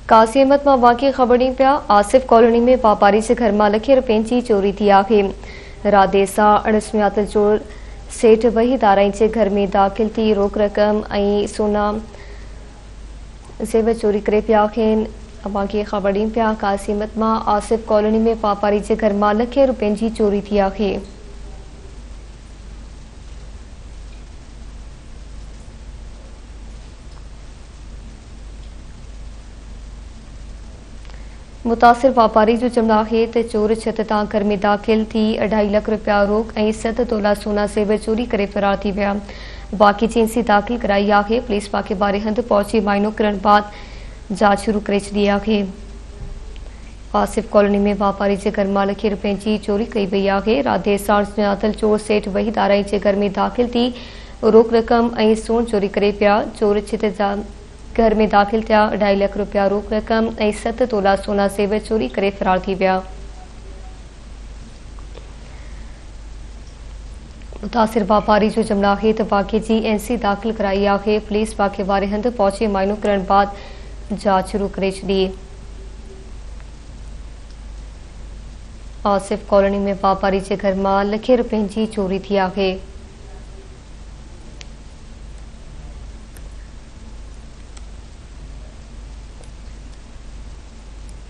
कासी अहमद मां वाक़ई ख़बर पिया। आसिफ कॉलोनी में वापारी जे घर मां लखे रुपयनि जी चोरी थी आहे। रात देर सां अणसुञातल चोर सेठ वहीद आराई जे घर में दाख़िल थी रोक रक़म ऐं सोना ज़ेवर चोरी करे पिया आहिनि। वाक़ई ख़बर पिया। कासी अहमद मां आसिफ कॉलोनी में वापारी जे घर मां लखे रुपयनि जी चोरी थी आहे। मुतासिर वापारी जो चवणु आहे त चोर छत तां घर में दाख़िल थी 2.5 लख रुपया रोक ऐं 7 तोला सोना ज़ेवर चोरी करे फरार थी विया। बाक़ी एजेंसी दाख़िल कराई आहे। पुलिस वाक़े वारे हंधि पहुची माइनो करण बाद जांच शुरू करे छॾी आहे। आसिफ कॉलोनी में वापारी जे घर मां लखे रुपयनि जी चोरी कई वई आहे। रात देर सां सुञातल चोर सेठ वहीद आराई जे घर में दाख़िल थी रोक रक़म ऐं सोन चोरी करे पिया। चोर छित घर में दाख़िल थिया 2.5 लख रुपया रोक रक़म ऐं 7 तोला सोना ज़ेवर चोरी करे फरार थी विया। मुतासिर वापारी जो चवणु आहे त वाक़े जी एनसी दाख़िल कराई आहे। पुलिस वाक़े वारे हंधि पहुची माइनो करण बाद जांच शुरू करे छॾी। आसिफ कॉलोनी में वापारी जे घर मां लखे रुपयनि जी चोरी थी आहे।